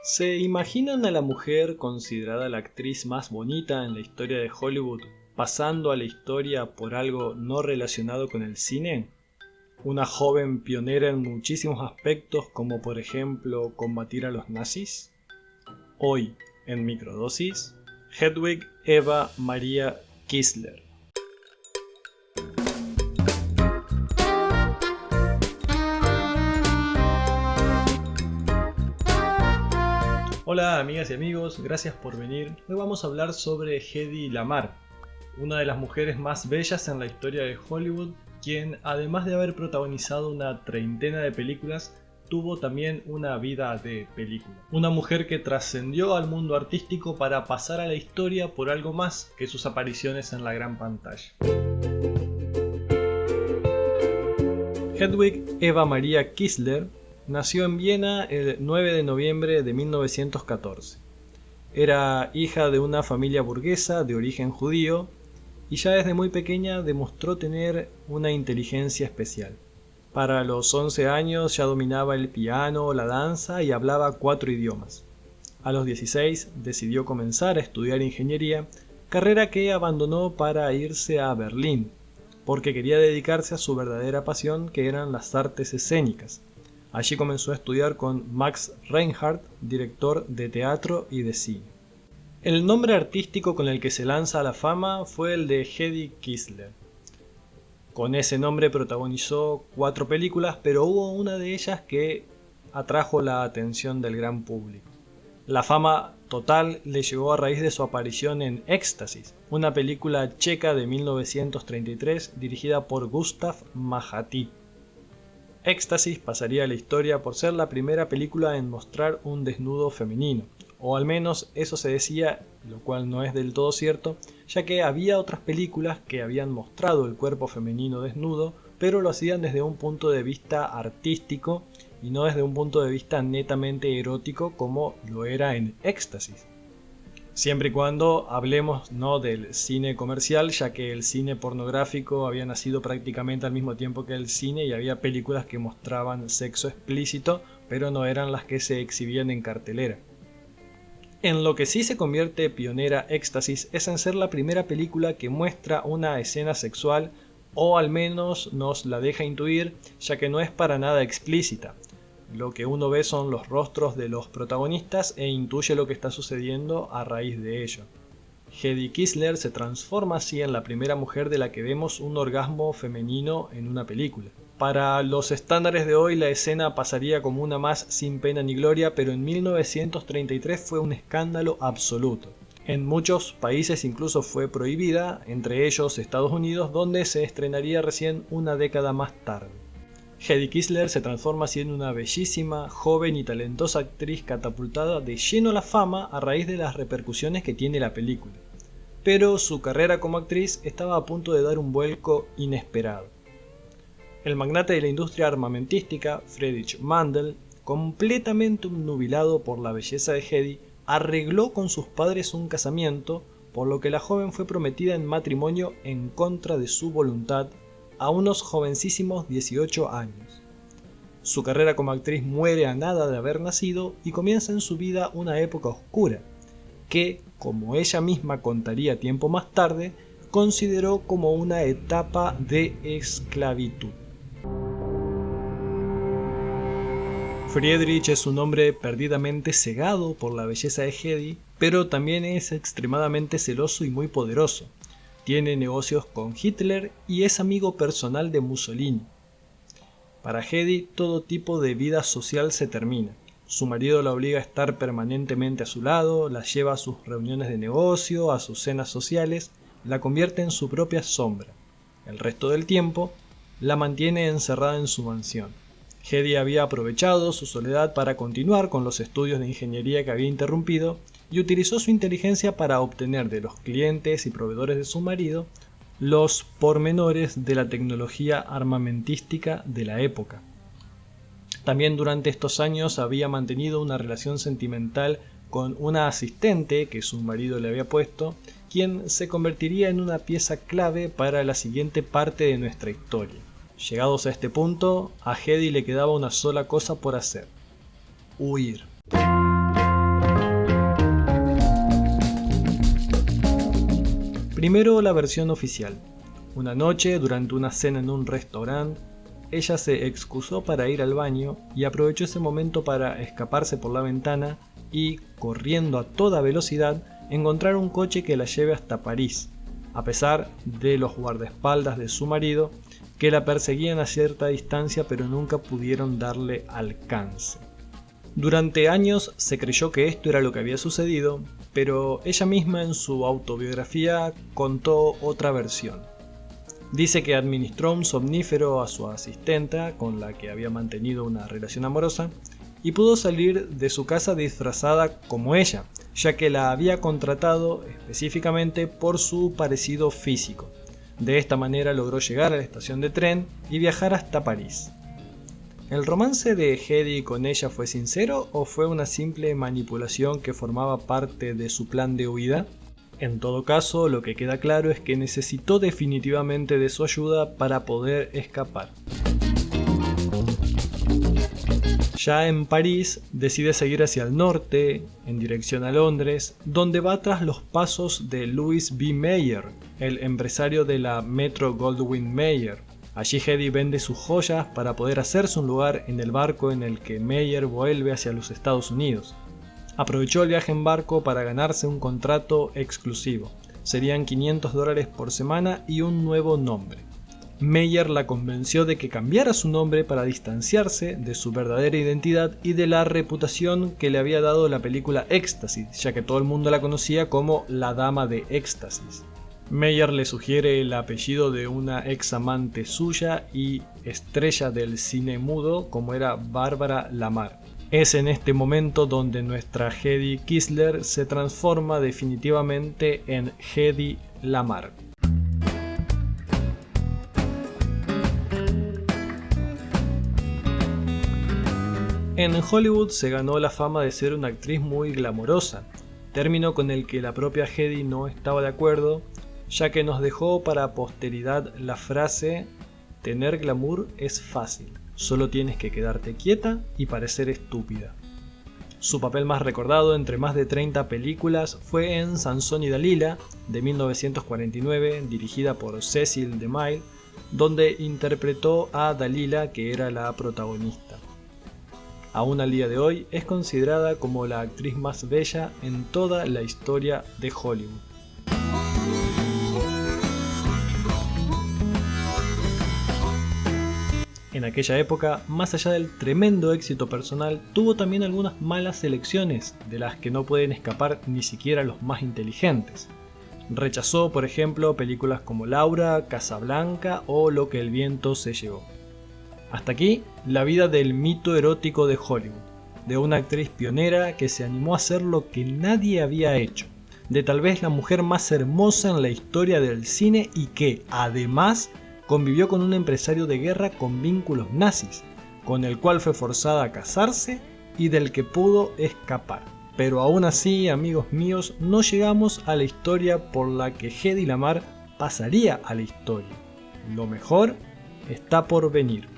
¿Se imaginan a la mujer considerada la actriz más bonita en la historia de Hollywood pasando a la historia por algo no relacionado con el cine? ¿Una joven pionera en muchísimos aspectos como por ejemplo combatir a los nazis? Hoy, en Microdosis, Hedwig Eva Maria Kistler. Hola amigas y amigos, gracias por venir. Hoy vamos a hablar sobre Hedy Lamarr, una de las mujeres más bellas en la historia de Hollywood, quien además de haber protagonizado una treintena de películas, tuvo también una vida de película. Una mujer que trascendió al mundo artístico para pasar a la historia por algo más que sus apariciones en la gran pantalla. Hedwig Eva Maria Kistler nació en Viena el 9 de noviembre de 1914. Era hija de una familia burguesa de origen judío y ya desde muy pequeña demostró tener una inteligencia especial. Para los 11 años ya dominaba el piano, la danza y hablaba 4 idiomas. A los 16 decidió comenzar a estudiar ingeniería, carrera que abandonó para irse a Berlín, porque quería dedicarse a su verdadera pasión, que eran las artes escénicas. Allí comenzó a estudiar con Max Reinhardt, director de teatro y de cine. El nombre artístico con el que se lanza a la fama fue el de Hedy Kistler. Con ese nombre protagonizó 4 películas, pero hubo una de ellas que atrajo la atención del gran público. La fama total le llegó a raíz de su aparición en Éxtasis, una película checa de 1933 dirigida por Gustav Majatý. Éxtasis pasaría a la historia por ser la primera película en mostrar un desnudo femenino, o al menos eso se decía, lo cual no es del todo cierto, ya que había otras películas que habían mostrado el cuerpo femenino desnudo, pero lo hacían desde un punto de vista artístico y no desde un punto de vista netamente erótico como lo era en Éxtasis. Siempre y cuando hablemos no del cine comercial, ya que el cine pornográfico había nacido prácticamente al mismo tiempo que el cine y había películas que mostraban sexo explícito, pero no eran las que se exhibían en cartelera. En lo que sí se convierte pionera Éxtasis es en ser la primera película que muestra una escena sexual, o al menos nos la deja intuir, ya que no es para nada explícita. Lo que uno ve son los rostros de los protagonistas e intuye lo que está sucediendo a raíz de ello. Hedy Kistler se transforma así en la primera mujer de la que vemos un orgasmo femenino en una película. Para los estándares de hoy la escena pasaría como una más sin pena ni gloria, pero en 1933 fue un escándalo absoluto. En muchos países incluso fue prohibida, entre ellos Estados Unidos, donde se estrenaría recién una década más tarde. Hedy Kistler se transforma así en una bellísima, joven y talentosa actriz catapultada de lleno a la fama a raíz de las repercusiones que tiene la película. Pero su carrera como actriz estaba a punto de dar un vuelco inesperado. El magnate de la industria armamentística, Friedrich Mandel, completamente obnubilado por la belleza de Hedy, arregló con sus padres un casamiento, por lo que la joven fue prometida en matrimonio en contra de su voluntad a unos jovencísimos 18 años. Su carrera como actriz muere a nada de haber nacido y comienza en su vida una época oscura, que, como ella misma contaría tiempo más tarde, consideró como una etapa de esclavitud. Friedrich es un hombre perdidamente cegado por la belleza de Hedy, pero también es extremadamente celoso y muy poderoso. Tiene negocios con Hitler y es amigo personal de Mussolini. Para Hedy, todo tipo de vida social se termina. Su marido la obliga a estar permanentemente a su lado, la lleva a sus reuniones de negocio, a sus cenas sociales, la convierte en su propia sombra. El resto del tiempo, la mantiene encerrada en su mansión. Hedy había aprovechado su soledad para continuar con los estudios de ingeniería que había interrumpido y utilizó su inteligencia para obtener de los clientes y proveedores de su marido los pormenores de la tecnología armamentística de la época. También durante estos años había mantenido una relación sentimental con una asistente que su marido le había puesto, quien se convertiría en una pieza clave para la siguiente parte de nuestra historia. Llegados a este punto, a Hedy le quedaba una sola cosa por hacer: huir. Primero la versión oficial. Una noche, durante una cena en un restaurante, ella se excusó para ir al baño y aprovechó ese momento para escaparse por la ventana y, corriendo a toda velocidad, encontrar un coche que la lleve hasta París, a pesar de los guardaespaldas de su marido, que la perseguían a cierta distancia pero nunca pudieron darle alcance. Durante años se creyó que esto era lo que había sucedido, pero ella misma en su autobiografía contó otra versión. Dice que administró un somnífero a su asistenta, con la que había mantenido una relación amorosa, y pudo salir de su casa disfrazada como ella, ya que la había contratado específicamente por su parecido físico. De esta manera logró llegar a la estación de tren y viajar hasta París. ¿El romance de Hedy con ella fue sincero o fue una simple manipulación que formaba parte de su plan de huida? En todo caso, lo que queda claro es que necesitó definitivamente de su ayuda para poder escapar. Ya en París, decide seguir hacia el norte, en dirección a Londres, donde va tras los pasos de Louis B. Mayer, el empresario de la Metro-Goldwyn-Mayer. Allí Hedy vende sus joyas para poder hacerse un lugar en el barco en el que Mayer vuelve hacia los Estados Unidos. Aprovechó el viaje en barco para ganarse un contrato exclusivo. Serían $500 por semana y un nuevo nombre. Mayer la convenció de que cambiara su nombre para distanciarse de su verdadera identidad y de la reputación que le había dado la película Éxtasis, ya que todo el mundo la conocía como la Dama de Éxtasis. Mayer le sugiere el apellido de una ex amante suya y estrella del cine mudo como era Barbara Lamar. Es en este momento donde nuestra Hedy Kissler se transforma definitivamente en Hedy Lamar. En Hollywood se ganó la fama de ser una actriz muy glamorosa, término con el que la propia Hedy no estaba de acuerdo, ya que nos dejó para posteridad la frase «Tener glamour es fácil, solo tienes que quedarte quieta y parecer estúpida». Su papel más recordado entre más de 30 películas fue en Sansón y Dalila, de 1949, dirigida por Cecil DeMille, donde interpretó a Dalila, que era la protagonista. Aún al día de hoy es considerada como la actriz más bella en toda la historia de Hollywood. En aquella época, más allá del tremendo éxito personal, tuvo también algunas malas elecciones, de las que no pueden escapar ni siquiera los más inteligentes. Rechazó, por ejemplo, películas como Laura, Casablanca o Lo que el viento se llevó. Hasta aquí, la vida del mito erótico de Hollywood, de una actriz pionera que se animó a hacer lo que nadie había hecho, de tal vez la mujer más hermosa en la historia del cine y que, además, convivió con un empresario de guerra con vínculos nazis, con el cual fue forzada a casarse y del que pudo escapar. Pero aún así, amigos míos, no llegamos a la historia por la que Hedy Lamar pasaría a la historia. Lo mejor está por venir.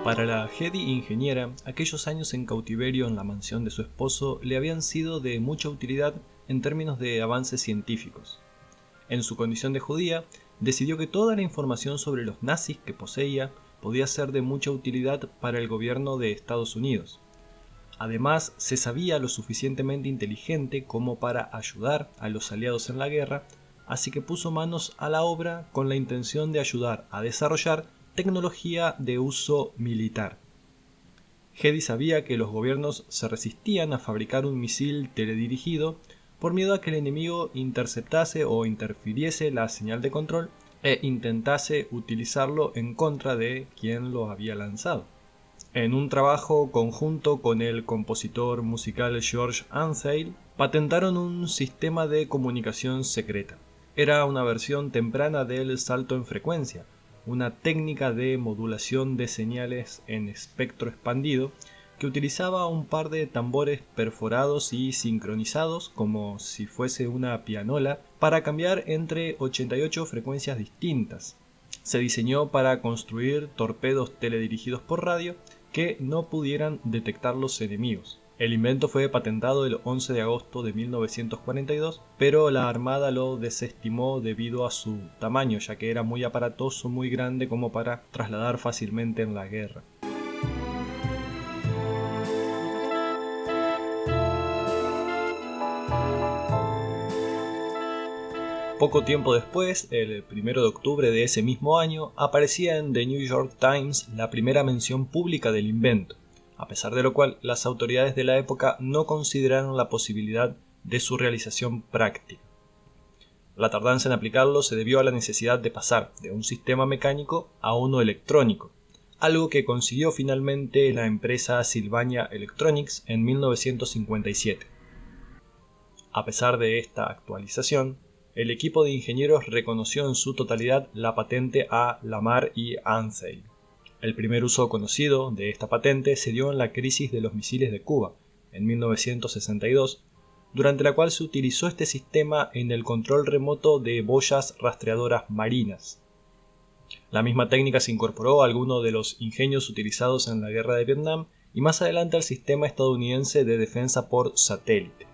Para la Hedy ingeniera, aquellos años en cautiverio en la mansión de su esposo le habían sido de mucha utilidad en términos de avances científicos. En su condición de judía, decidió que toda la información sobre los nazis que poseía podía ser de mucha utilidad para el gobierno de Estados Unidos. Además, se sabía lo suficientemente inteligente como para ayudar a los aliados en la guerra, así que puso manos a la obra con la intención de ayudar a desarrollar tecnología de uso militar. Hedy sabía que los gobiernos se resistían a fabricar un misil teledirigido por miedo a que el enemigo interceptase o interfiriese la señal de control e intentase utilizarlo en contra de quien lo había lanzado. En un trabajo conjunto con el compositor musical George Antheil, patentaron un sistema de comunicación secreta. Era una versión temprana del salto en frecuencia, una técnica de modulación de señales en espectro expandido que utilizaba un par de tambores perforados y sincronizados como si fuese una pianola para cambiar entre 88 frecuencias distintas. Se diseñó para construir torpedos teledirigidos por radio que no pudieran detectar los enemigos. El invento fue patentado el 11 de agosto de 1942, pero la Armada lo desestimó debido a su tamaño, ya que era muy aparatoso, muy grande como para trasladar fácilmente en la guerra. Poco tiempo después, el 1 de octubre de ese mismo año, aparecía en The New York Times la primera mención pública del invento, a pesar de lo cual las autoridades de la época no consideraron la posibilidad de su realización práctica. La tardanza en aplicarlo se debió a la necesidad de pasar de un sistema mecánico a uno electrónico, algo que consiguió finalmente la empresa Sylvania Electronics en 1957. A pesar de esta actualización, el equipo de ingenieros reconoció en su totalidad la patente a Lamar y Ansel. El primer uso conocido de esta patente se dio en la crisis de los misiles de Cuba, en 1962, durante la cual se utilizó este sistema en el control remoto de boyas rastreadoras marinas. La misma técnica se incorporó a algunos de los ingenios utilizados en la guerra de Vietnam y más adelante al sistema estadounidense de defensa por satélite.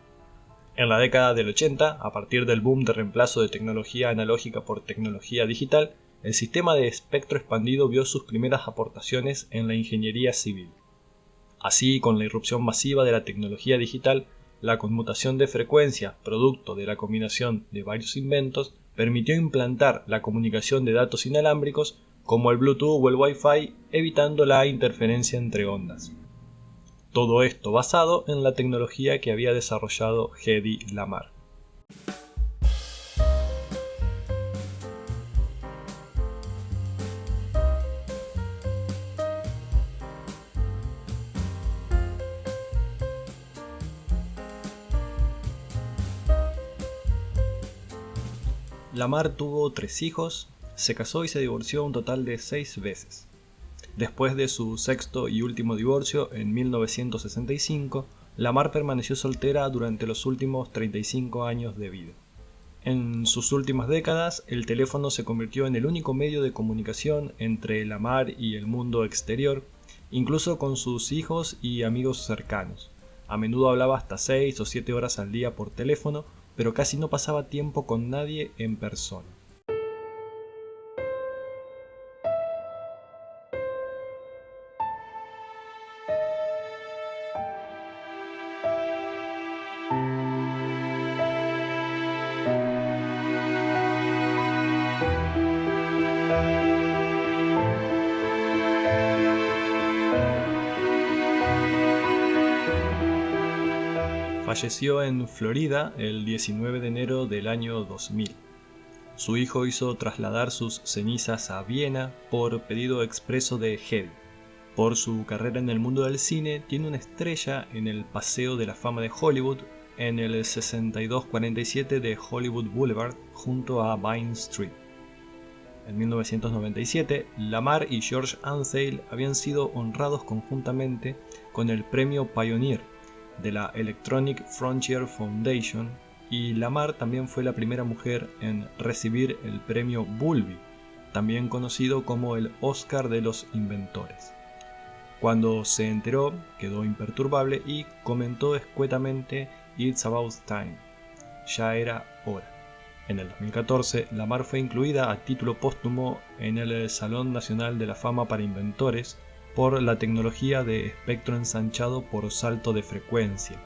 En la década del 80, a partir del boom de reemplazo de tecnología analógica por tecnología digital, el sistema de espectro expandido vio sus primeras aportaciones en la ingeniería civil. Así, con la irrupción masiva de la tecnología digital, la conmutación de frecuencias, producto de la combinación de varios inventos, permitió implantar la comunicación de datos inalámbricos como el Bluetooth o el Wi-Fi, evitando la interferencia entre ondas. Todo esto basado en la tecnología que había desarrollado Hedy Lamarr. Lamarr tuvo 3 hijos, se casó y se divorció un total de 6 veces. Después de su sexto y último divorcio, en 1965, Lamarr permaneció soltera durante los últimos 35 años de vida. En sus últimas décadas, el teléfono se convirtió en el único medio de comunicación entre Lamarr y el mundo exterior, incluso con sus hijos y amigos cercanos. A menudo hablaba hasta 6 o 7 horas al día por teléfono, pero casi no pasaba tiempo con nadie en persona. Falleció en Florida el 19 de enero del año 2000. Su hijo hizo trasladar sus cenizas a Viena por pedido expreso de Hedy. Por su carrera en el mundo del cine, tiene una estrella en el Paseo de la Fama de Hollywood, en el 6247 de Hollywood Boulevard, junto a Vine Street. En 1997, Lamarr y George Ansel habían sido honrados conjuntamente con el premio Pioneer de la Electronic Frontier Foundation, y Lamarr también fue la primera mujer en recibir el premio Bulby, también conocido como el Oscar de los inventores. Cuando se enteró, quedó imperturbable y comentó escuetamente "It's about time", ya era hora. En el 2014, Lamarr fue incluida a título póstumo en el Salón Nacional de la Fama para Inventores por la tecnología de espectro ensanchado por salto de frecuencia.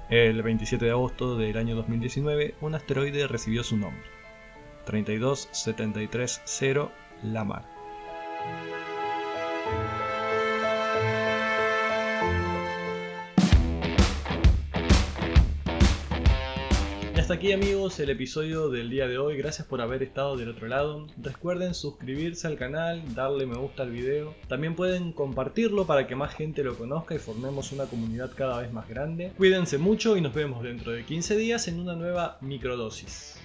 El 27 de agosto del año 2019, un asteroide recibió su nombre, 32730 Lamarr. Hasta aquí, amigos, el episodio del día de hoy. Gracias por haber estado del otro lado. Recuerden suscribirse al canal, darle me gusta al video. También pueden compartirlo para que más gente lo conozca y formemos una comunidad cada vez más grande. Cuídense mucho y nos vemos dentro de 15 días en una nueva microdosis.